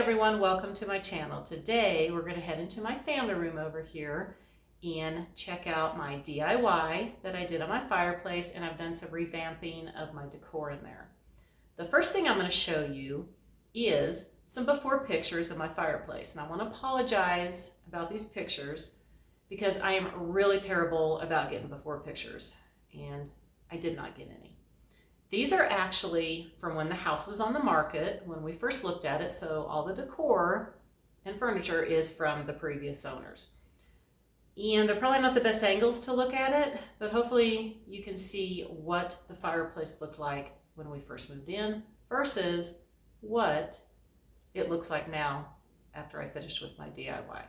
everyone, welcome to my channel. Today we're going to head into my family room over here and check out my DIY that I did on my fireplace, and I've done some revamping of my decor in there. The first thing I'm going to show you is some before pictures of my fireplace, and I want to apologize about these pictures because I am really terrible about getting before pictures, and I did not get any. These are actually from when the house was on the market, when we first looked at it, so all the decor and furniture is from the previous owners. And they're probably not the best angles to look at it, but hopefully you can see what the fireplace looked like when we first moved in versus what it looks like now after I finished with my DIY.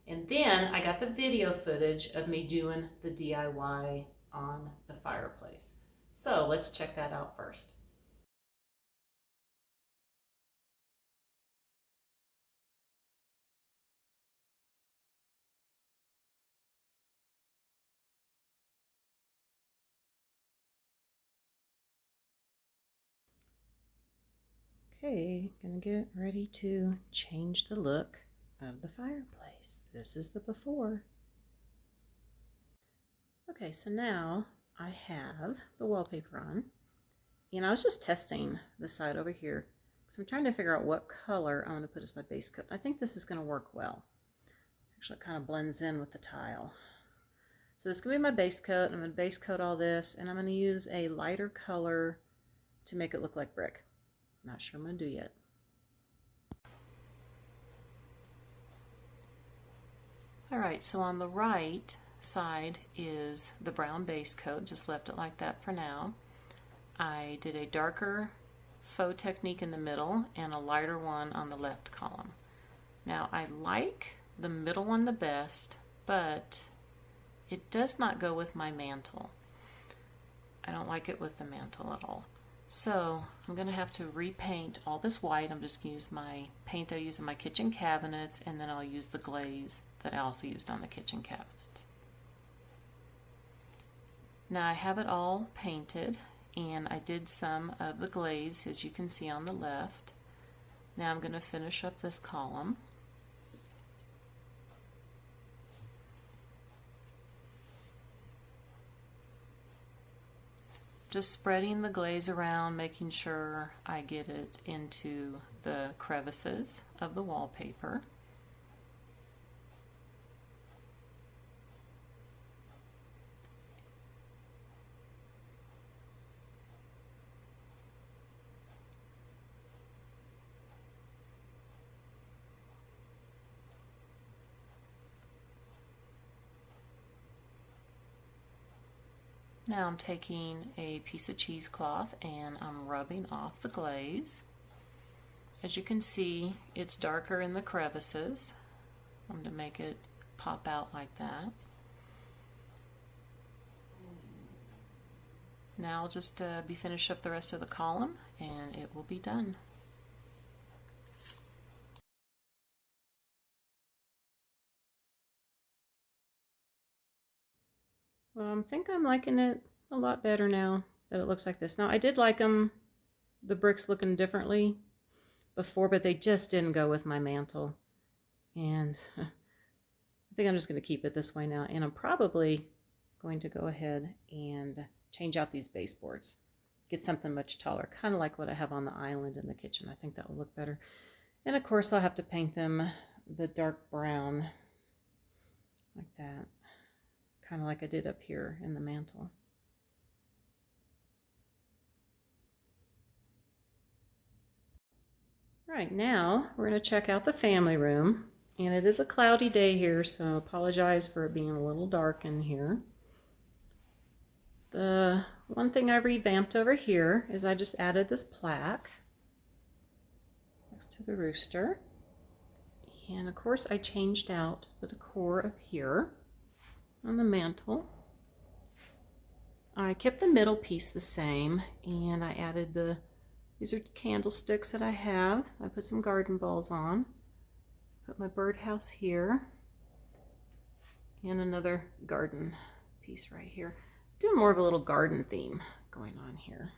And then I got the video footage of me doing the DIY on the fireplace. So let's check that out first. Okay, gonna get ready to change the look of the fireplace. This is the before. Okay, so now I have the wallpaper on, and I was just testing this side over here because I'm trying to figure out what color I want to put as my base coat. I think this is going to work well. Actually, it kind of blends in with the tile. So this is going to be my base coat. I'm going to base coat all this, and I'm going to use a lighter color to make it look like brick. Not sure I'm going to do yet. All right, so on the right side is the brown base coat, just left it like that for now. I did a darker faux technique in the middle and a lighter one on the left column. Now I like the middle one the best, but it does not go with my mantle. I don't like it with the mantle at all. So I'm going to have to repaint all this white. I'm just going to use my paint that I use in my kitchen cabinets, and then I'll use the glaze that I also used on the kitchen cabinets. Now I have it all painted, and I did some of the glaze as you can see on the left. Now I'm going to finish up this column. Just spreading the glaze around, making sure I get it into the crevices of the wallpaper. Now I'm taking a piece of cheesecloth and I'm rubbing off the glaze. As you can see, it's darker in the crevices. I'm going to make it pop out like that. Now I'll just finish up the rest of the column and it will be done. Well, I think I'm liking it a lot better now that it looks like this. Now, I did like the bricks looking differently before, but they just didn't go with my mantle. And I think I'm just going to keep it this way now. And I'm probably going to go ahead and change out these baseboards. Get something much taller, kind of like what I have on the island in the kitchen. I think that will look better. And of course, I'll have to paint them the dark brown like that. Kind of like I did up here in the mantle. Right, now we're going to check out the family room, and it is a cloudy day here, so I apologize for it being a little dark in here. The one thing I revamped over here is I just added this plaque next to the rooster, and of course I changed out the decor up here on the mantle. I kept the middle piece the same, and I added these are candlesticks that I have. I put some garden balls on. Put my birdhouse here, and another garden piece right here. Doing more of a little garden theme going on here.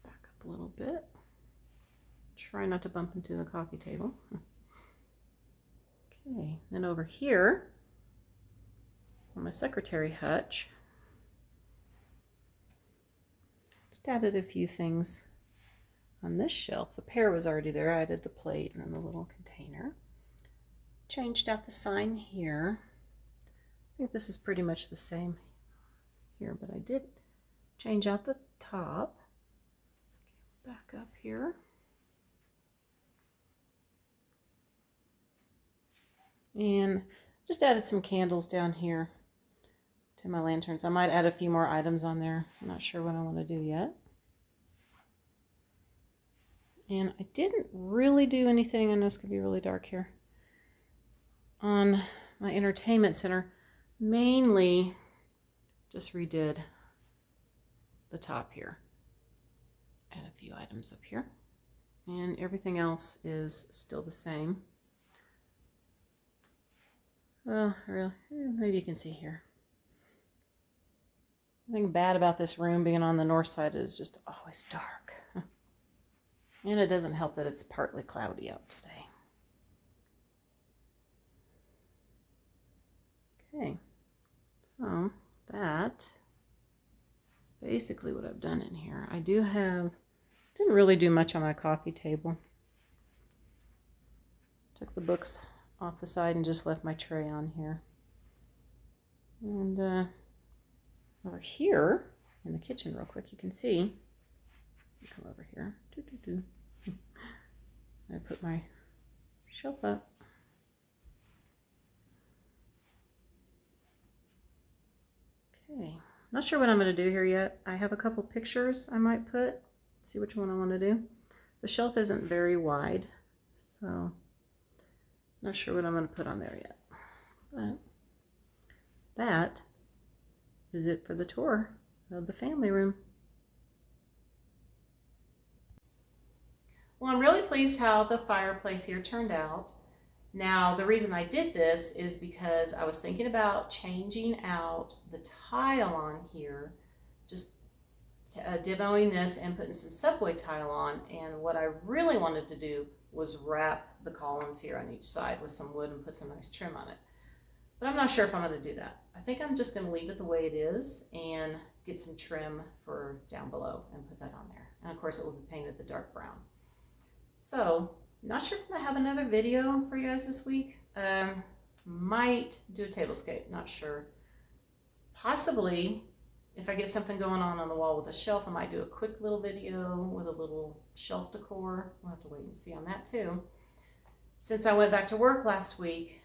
Back up a little bit. Try not to bump into the coffee table. Okay, then over here on my secretary hutch, just added a few things on this shelf. The pear was already there. I added the plate and then the little container. Changed out the sign here. I think this is pretty much the same here, but I did change out the top. Back up here. And just added some candles down here to my lanterns. I might add a few more items on there. I'm not sure what I want to do yet. And I didn't really do anything, I know it's going to be really dark here, on my entertainment center. Mainly just redid the top here. Add a few items up here. And everything else is still the same. Well, really, maybe you can see here. The thing bad about this room being on the north side is just always dark. And it doesn't help that it's partly cloudy out today. Okay, so that is basically what I've done in here. I didn't really do much on my coffee table. Took the books off the side and just left my tray on here. And over here in the kitchen real quick, you can see, come over here, I put my shelf up. Okay, not sure what I'm going to do here yet. I have a couple pictures I might put, see which one I want to do. The shelf isn't very wide, so not sure what I'm going to put on there yet. But that is it for the tour of the family room. Well, I'm really pleased how the fireplace here turned out. Now, the reason I did this is because I was thinking about changing out the tile on here, just demoing this and putting some subway tile on. And what I really wanted to do was wrap the columns here on each side with some wood and put some nice trim on it. But I'm not sure if I'm going to do that. I think I'm just going to leave it the way it is and get some trim for down below and put that on there. And of course it will be painted the dark brown. So, not sure if I'm going to have another video for you guys this week. Might do a tablescape, not sure. Possibly, if I get something going on the wall with a shelf, I might do a quick little video with a little shelf decor. We'll have to wait and see on that too. Since I went back to work last week,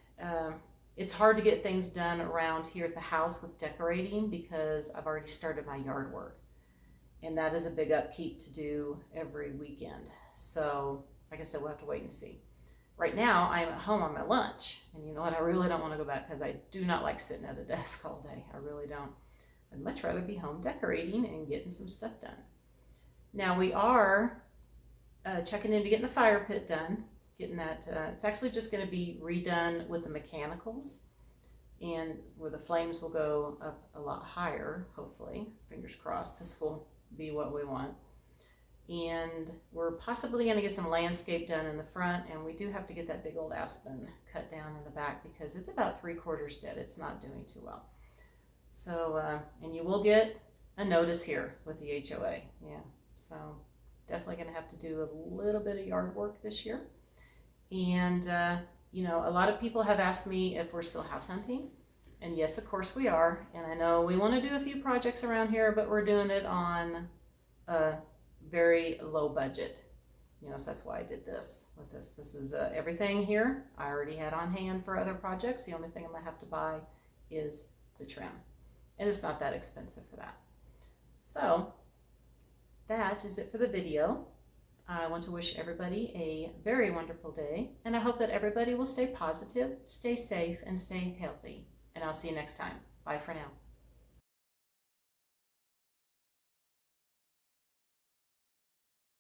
it's hard to get things done around here at the house with decorating because I've already started my yard work. And that is a big upkeep to do every weekend. So, like I said, we'll have to wait and see. Right now, I'm at home on my lunch. And you know what? I really don't want to go back because I do not like sitting at a desk all day. I really don't. I'd much rather be home decorating and getting some stuff done. Now, we are checking into getting the fire pit done. Getting that, it's actually just going to be redone with the mechanicals. And where the flames will go up a lot higher, hopefully. Fingers crossed, this will be what we want. And we're possibly going to get some landscape done in the front, and we do have to get that big old aspen cut down in the back because it's about 3/4 dead. It's not doing too well. So, and you will get a notice here with the HOA. Yeah, so definitely going to have to do a little bit of yard work this year. And, you know, a lot of people have asked me if we're still house hunting. And yes, of course we are. And I know we want to do a few projects around here, but we're doing it on a very low budget. You know, so that's why I did this with this. This is everything here I already had on hand for other projects. The only thing I'm going to have to buy is the trim. And it's not that expensive for that. So that is it for the video. I want to wish everybody a very wonderful day, and I hope that everybody will stay positive, stay safe, and stay healthy. And I'll see you next time. Bye for now.